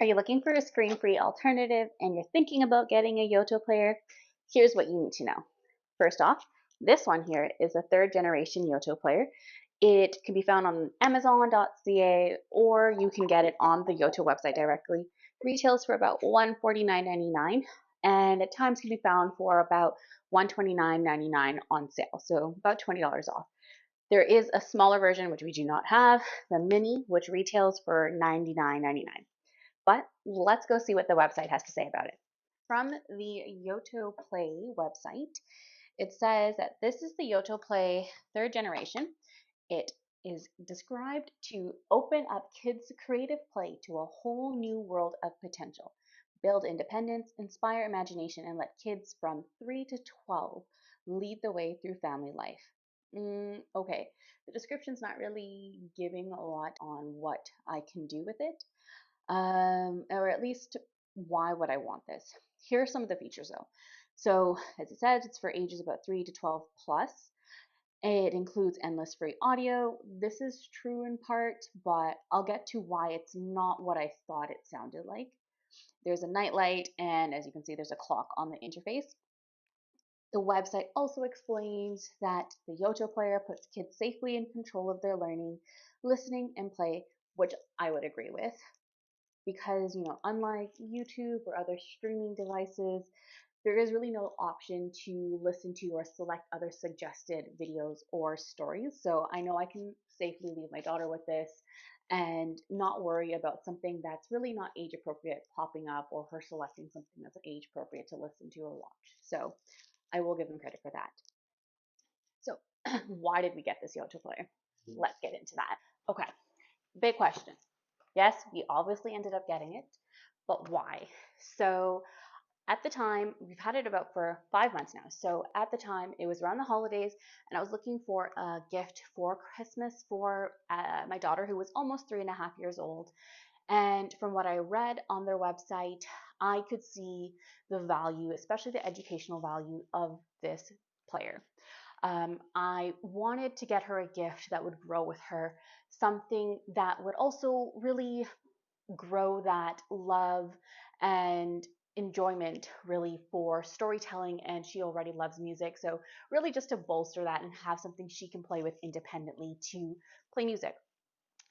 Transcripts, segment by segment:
Are you looking for a screen-free alternative and you're thinking about getting a Yoto player? Here's what you need to know. First off, this one here is a third generation Yoto player. It can be found on Amazon.ca or you can get it on the Yoto website directly. Retails for about $149.99 and at times can be found for about $129.99 on sale, so about $20 off. There is a smaller version which we do not have, the mini, which retails for $99.99. But let's go see what the website has to say about it. From the Yoto Play website, it says that this is the Yoto Play third generation. It is described to open up kids' creative play to a whole new world of potential, build independence, inspire imagination, and let kids from 3 to 12 lead the way through family life. Okay, the description's not really giving a lot on what I can do with it, or at least why would I want this? Here are some of the features though. So as it says, it's for ages about 3 to 12 plus. It includes endless free audio. This is true in part, but I'll get to why it's not what I thought it sounded like. There's a nightlight, and as you can see, there's a clock on the interface. The website also explains that the Yoto player puts kids safely in control of their learning, listening, and play, which I would agree with. Because, unlike YouTube or other streaming devices, there is really no option to listen to or select other suggested videos or stories. So I know I can safely leave my daughter with this and not worry about something that's really not age appropriate popping up or her selecting something that's age appropriate to listen to or watch. So I will give them credit for that. So why did we get this Yoto player? Let's get into that. Okay, big question. Yes, we obviously ended up getting it, but why? So at the time, we've had it about for 5 months now. So at the time, it was around the holidays, and I was looking for a gift for Christmas for my daughter, who was almost 3.5 years old. And from what I read on their website, I could see the value, especially the educational value of this player. I wanted to get her a gift that would grow with her, something that would also really grow that love and enjoyment really for storytelling, and she already loves music, so really just to bolster that and have something she can play with independently to play music.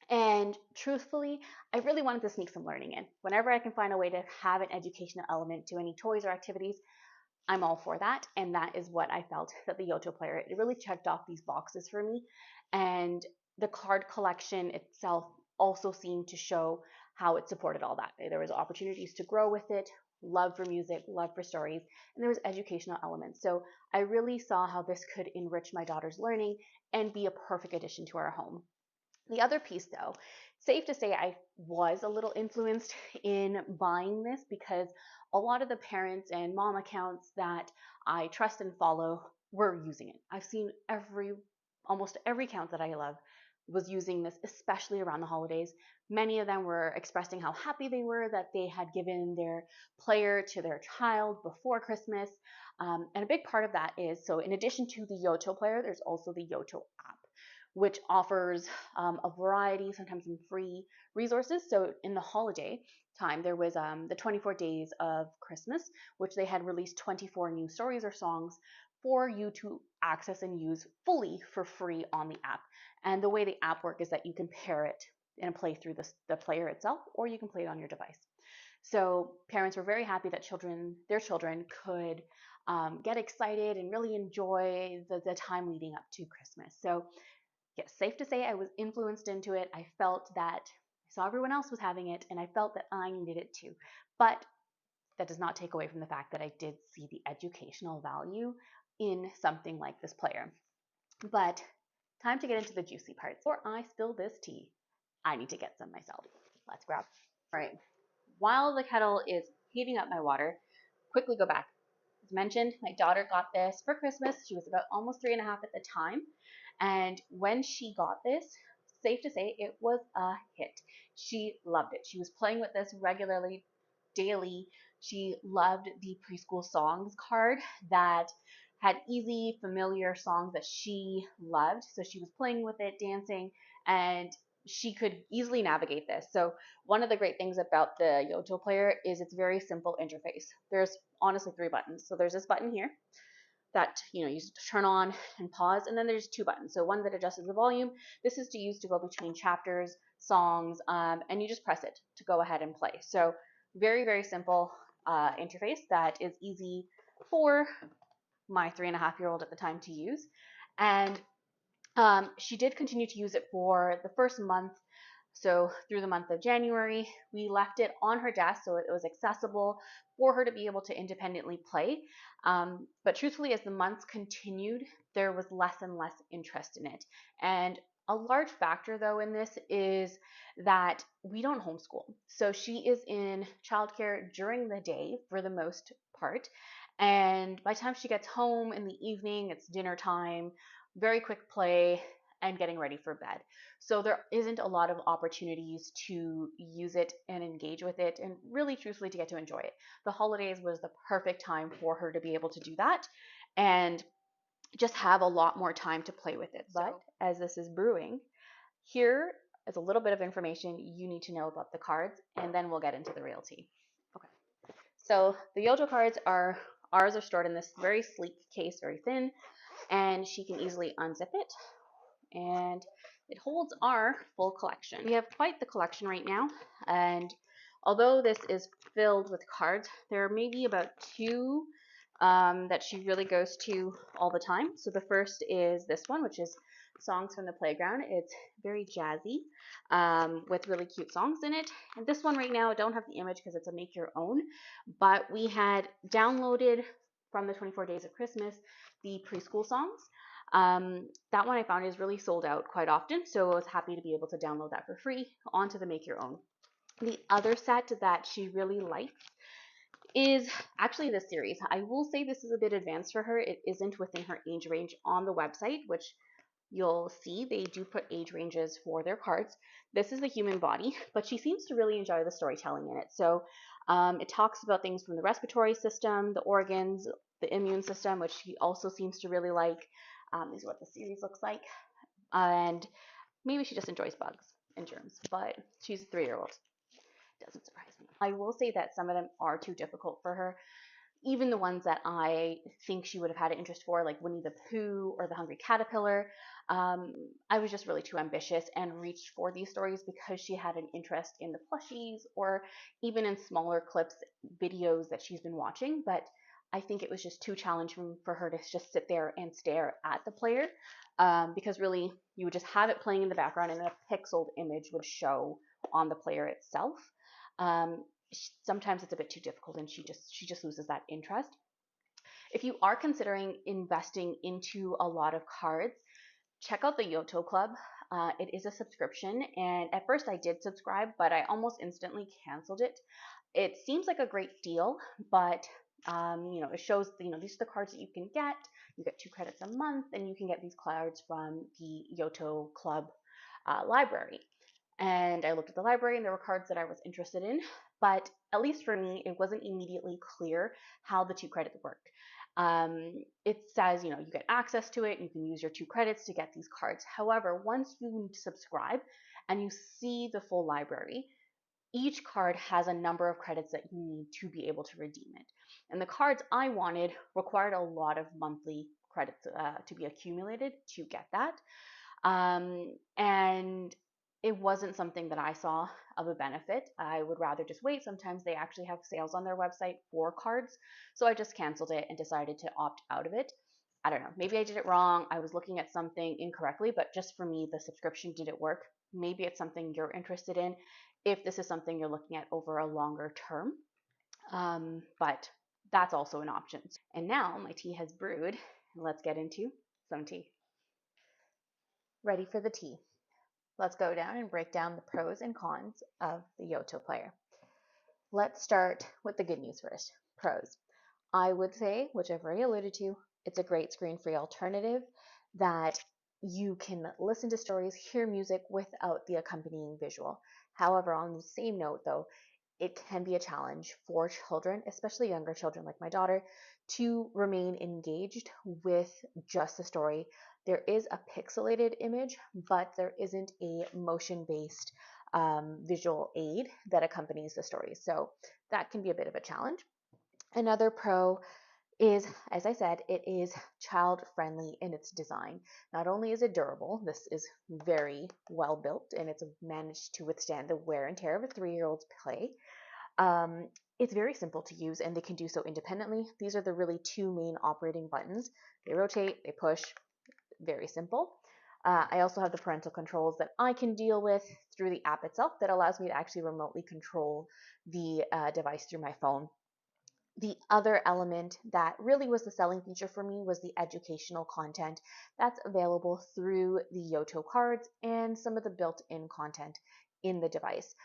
And truthfully, I really wanted to sneak some learning in. Whenever I can find a way to have an educational element to any toys or activities, I'm all for that, and that is what I felt that the Yoto player, it really checked off these boxes for me. And the card collection itself also seemed to show how it supported all that. There was opportunities to grow with it, love for music, love for stories, and there was educational elements. So I really saw how this could enrich my daughter's learning and be a perfect addition to our home. The other piece, though, safe to say I was a little influenced in buying this because a lot of the parents and mom accounts that I trust and follow were using it. I've seen almost every account that I love was using this, especially around the holidays. Many of them were expressing how happy they were that they had given their player to their child before Christmas. And a big part of that is, so in addition to the Yoto player, there's also the Yoto app, which offers a variety, sometimes some free resources. So in the holiday time, there was the 24 Days of Christmas, which they had released 24 new stories or songs for you to access and use fully for free on the app. And the way the app works is that you can pair it and play through the player itself, or you can play it on your device. So parents were very happy that their children could get excited and really enjoy the time leading up to Christmas. So yes, safe to say I was influenced into it. I felt that I saw everyone else was having it, and I felt that I needed it too. But that does not take away from the fact that I did see the educational value in something like this player. But time to get into the juicy parts. Before I spill this tea, I need to get some myself. Let's grab. All right. While the kettle is heating up my water, quickly go back. As mentioned, my daughter got this for Christmas. She was about almost 3.5 at the time. And when she got this, safe to say, it was a hit. She loved it. She was playing with this regularly, daily. She loved the preschool songs card that had easy, familiar songs that she loved. So she was playing with it, dancing, and she could easily navigate this. So one of the great things about the Yoto player is it's very simple interface. There's honestly 3 buttons. So there's this button here that you use to turn on and pause, and then there's 2 buttons. So one that adjusts the volume. This is to use to go between chapters, songs, and you just press it to go ahead and play. So very, very simple interface that is easy for my 3.5-year-old at the time to use. And she did continue to use it for the first month. So through the month of January, we left it on her desk so it was accessible for her to be able to independently play. But truthfully, as the months continued, there was less and less interest in it. And a large factor, though, in this is that we don't homeschool. So she is in childcare during the day for the most part. And by the time she gets home in the evening, it's dinner time, very quick play, and getting ready for bed. So there isn't a lot of opportunities to use it and engage with it and really truthfully to get to enjoy it. The holidays was the perfect time for her to be able to do that and just have a lot more time to play with it. But as this is brewing, here is a little bit of information you need to know about the cards, and then we'll get into the real tea. Okay. So the Yoto cards ours are stored in this very sleek case, very thin, and she can easily unzip it, and it holds our full collection. We have quite the collection right now, and although this is filled with cards, there may be about 2 that she really goes to all the time. So the first is this one, which is Songs from the Playground. It's very jazzy with really cute songs in it. And this one right now, I don't have the image because it's a make your own, but we had downloaded from the 24 Days of Christmas the preschool songs. That one I found is really sold out quite often, so I was happy to be able to download that for free onto the Make Your Own. The other set that she really likes is actually this series. I will say this is a bit advanced for her. It isn't within her age range on the website, which you'll see they do put age ranges for their cards. This is the human body, but she seems to really enjoy the storytelling in it. So it talks about things from the respiratory system, the organs, the immune system, which she also seems to really like. Is what the series looks like. And maybe she just enjoys bugs and germs, but she's a 3-year-old. Doesn't surprise me. I will say that some of them are too difficult for her. Even the ones that I think she would have had an interest for, like Winnie the Pooh or The Hungry Caterpillar, I was just really too ambitious and reached for these stories because she had an interest in the plushies or even in smaller clips, videos that she's been watching. But I think it was just too challenging for her to just sit there and stare at the player because really you would just have it playing in the background and a pixeled image would show on the player itself. Sometimes it's a bit too difficult and she just loses that interest. If you are considering investing into a lot of cards, check out the Yoto Club. It is a subscription, and at first I did subscribe, but I almost instantly canceled it. It seems like a great deal, but it shows these are the cards that you can get. You get 2 credits a month, and you can get these cards from the Yoto Club library. And I looked at the library and there were cards that I was interested in, but at least for me, it wasn't immediately clear how the 2 credits work. It says, you get access to it, you can use your 2 credits to get these cards. However, once you subscribe and you see the full library, each card has a number of credits that you need to be able to redeem it. And the cards I wanted required a lot of monthly credits to be accumulated to get that. And it wasn't something that I saw of a benefit. I would rather just wait. Sometimes they actually have sales on their website for cards. So I just canceled it and decided to opt out of it. I don't know. Maybe I did it wrong. I was looking at something incorrectly, but just for me, the subscription didn't work. Maybe it's something you're interested in if this is something you're looking at over a longer term. But that's also an option. And now my tea has brewed. Let's get into some tea. Ready for the tea. Let's go down and break down the pros and cons of the Yoto player. Let's start with the good news first. Pros. I would say, which I've already alluded to, it's a great screen-free alternative that you can listen to stories, hear music without the accompanying visual. However, on the same note though, it can be a challenge for children, especially younger children like my daughter, to remain engaged with just the story. There is a pixelated image, but there isn't a motion-based visual aid that accompanies the story. So that can be a bit of a challenge. Another pro is, as I said, it is child friendly in its design. Not only is it durable, this is very well built and it's managed to withstand the wear and tear of a 3-year-old's play. It's very simple to use and they can do so independently. These are the really two main operating buttons. They rotate, they push, very simple. I also have the parental controls that I can deal with through the app itself that allows me to actually remotely control the device through my phone. The other element that really was the selling feature for me was the educational content that's available through the Yoto Cards and some of the built-in content in the device.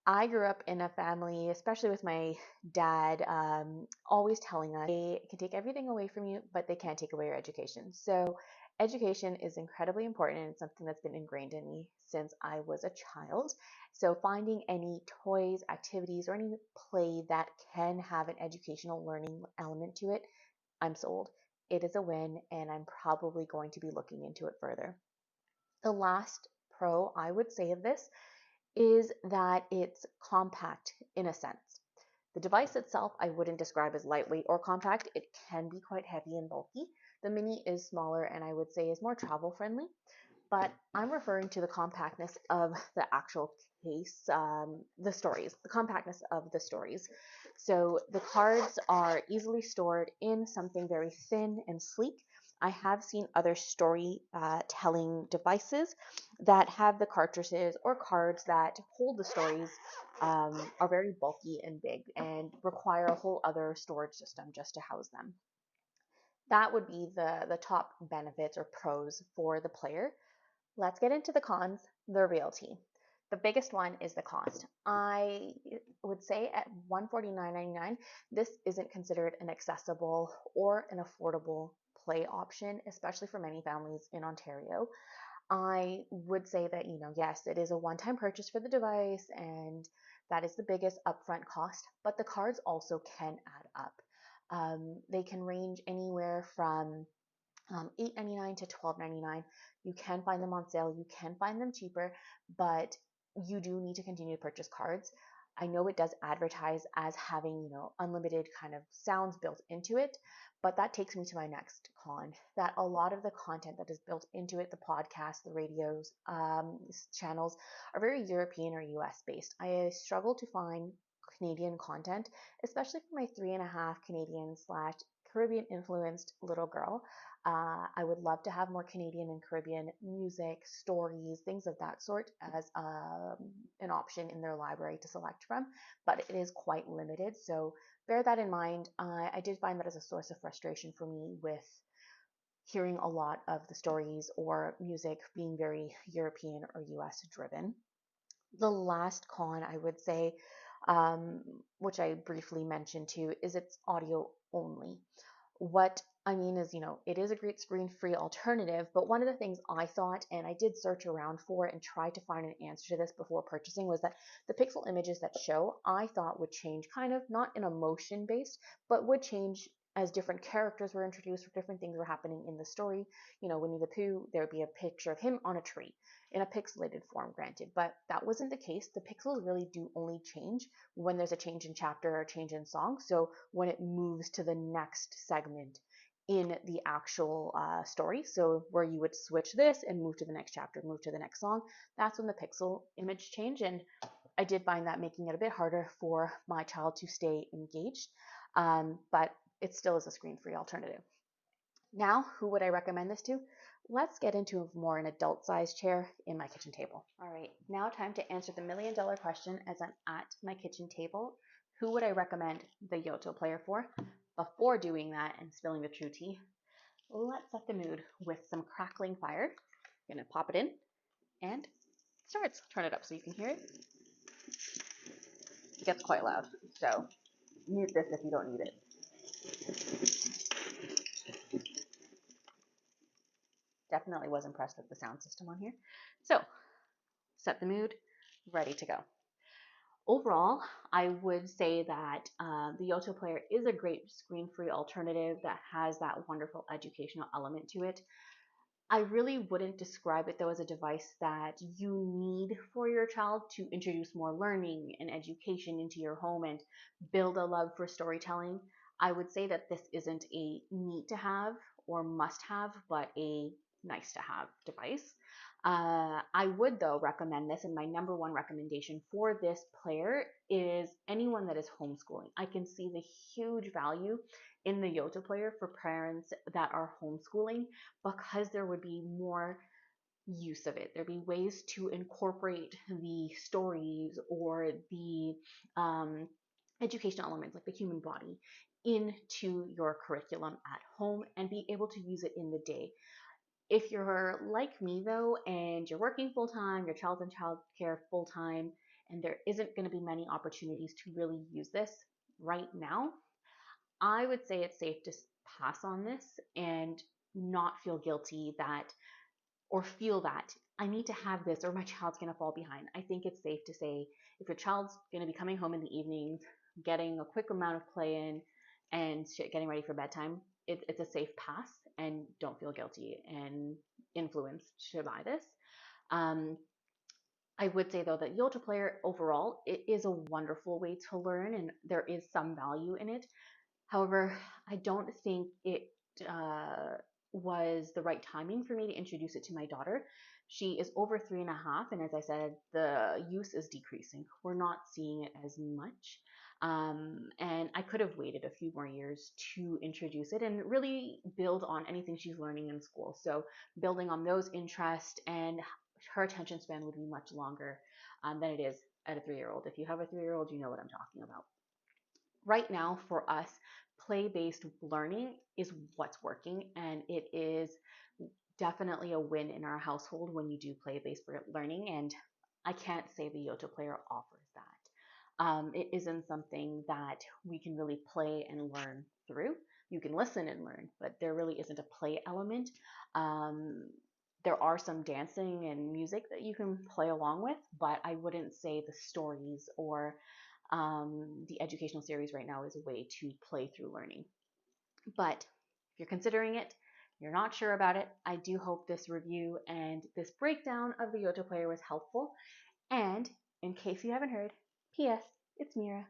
I grew up in a family, especially with my dad, always telling us they can take everything away from you, but they can't take away your education. So education is incredibly important and it's something that's been ingrained in me since I was a child. So finding any toys, activities, or any play that can have an educational learning element to it, I'm sold. It is a win and I'm probably going to be looking into it further. The last pro I would say of this is that it's compact in a sense. The device itself I wouldn't describe as lightweight or compact. It can be quite heavy and bulky. The mini is smaller and I would say is more travel friendly, but I'm referring to the compactness of the actual case, the compactness of the stories. So the cards are easily stored in something very thin and sleek. I have seen other story telling devices that have the cartridges or cards that hold the stories are very bulky and big and require a whole other storage system just to house them. That would be the top benefits or pros for the player. Let's get into the cons, the realty. The biggest one is the cost. I would say at $149.99, this isn't considered an accessible or an affordable play option, especially for many families in Ontario. I would say that, yes, it is a one-time purchase for the device and that is the biggest upfront cost, but the cards also can add up. They can range anywhere from $8.99 to $12.99. You can find them on sale. You can find them cheaper, but you do need to continue to purchase cards. I know it does advertise as having, unlimited kind of sounds built into it, but that takes me to my next con, that a lot of the content that is built into it, the podcasts, the radios, channels, are very European or US based. I struggle to find Canadian content, especially for my 3.5 Canadian slash Caribbean influenced little girl. I would love to have more Canadian and Caribbean music, stories, things of that sort as an option in their library to select from, but it is quite limited. So bear that in mind. I did find that as a source of frustration for me with hearing a lot of the stories or music being very European or US driven. The last con I would say, which I briefly mentioned too, is it's audio only. What I mean is, it is a great screen-free alternative, but one of the things I thought, and I did search around for and try to find an answer to this before purchasing, was that the pixel images that show, I thought would change kind of, not in a motion-based, but would change as different characters were introduced or different things were happening in the story. Winnie the Pooh, there would be a picture of him on a tree in a pixelated form, granted, but that wasn't the case. The pixels really do only change when there's a change in chapter or a change in song. So when it moves to the next segment in the actual story, so where you would switch this and move to the next chapter, move to the next song, that's when the pixel image change. And I did find that making it a bit harder for my child to stay engaged, but it still is a screen-free alternative. Now, who would I recommend this to? Let's get into more an adult-sized chair in my kitchen table. All right, now time to answer the million-dollar question as I'm at my kitchen table. Who would I recommend the Yoto player for? Before doing that and spilling the true tea, let's set the mood with some crackling fire. I'm gonna pop it in and it starts. Turn it up so you can hear it. It gets quite loud, so mute this if you don't need it. Definitely was impressed with the sound system on here. So, set the mood, ready to go. Overall, I would say that the Yoto Player is a great screen-free alternative that has that wonderful educational element to it. I really wouldn't describe it though as a device that you need for your child to introduce more learning and education into your home and build a love for storytelling. I would say that this isn't a need to have or must have, but a nice to have device. I would though recommend this, and my number one recommendation for this player is anyone that is homeschooling. I can see the huge value in the Yoto player for parents that are homeschooling because there would be more use of it. There'd be ways to incorporate the stories or the educational elements like the human body into your curriculum at home and be able to use it in the day. If you're like me though, and you're working full time, your child's in childcare full time, and there isn't going to be many opportunities to really use this right now, I would say it's safe to pass on this and not feel guilty that or feel that I need to have this or my child's going to fall behind. I think it's safe to say if your child's going to be coming home in the evenings, getting a quick amount of play in and getting ready for bedtime, it's a safe pass and don't feel guilty and influenced to buy this. Um, I would say though that Yoto Player overall, it is a wonderful way to learn and there is some value in it. However, I don't think it uh, was the right timing for me to introduce it to my daughter. She is over 3.5, and as I said, the use is decreasing. We're not seeing it as much. And I could have waited a few more years to introduce it and really build on anything she's learning in school. So, building on those interests and her attention span would be much longer than it is at a 3-year-old. If you have a 3-year-old, you know what I'm talking about. Right now for us, play-based learning is what's working, and it is definitely a win in our household when you do play-based learning, and I can't say the Yoto player offers that. It isn't something that we can really play and learn through. You can listen and learn, but there really isn't a play element. Um, there are some dancing and music that you can play along with, but I wouldn't say the stories or the educational series right now is a way to play through learning. But if you're considering it, you're not sure about it, I do hope this review and this breakdown of the Yoto player was helpful. And in case you haven't heard, P.S. It's Mira.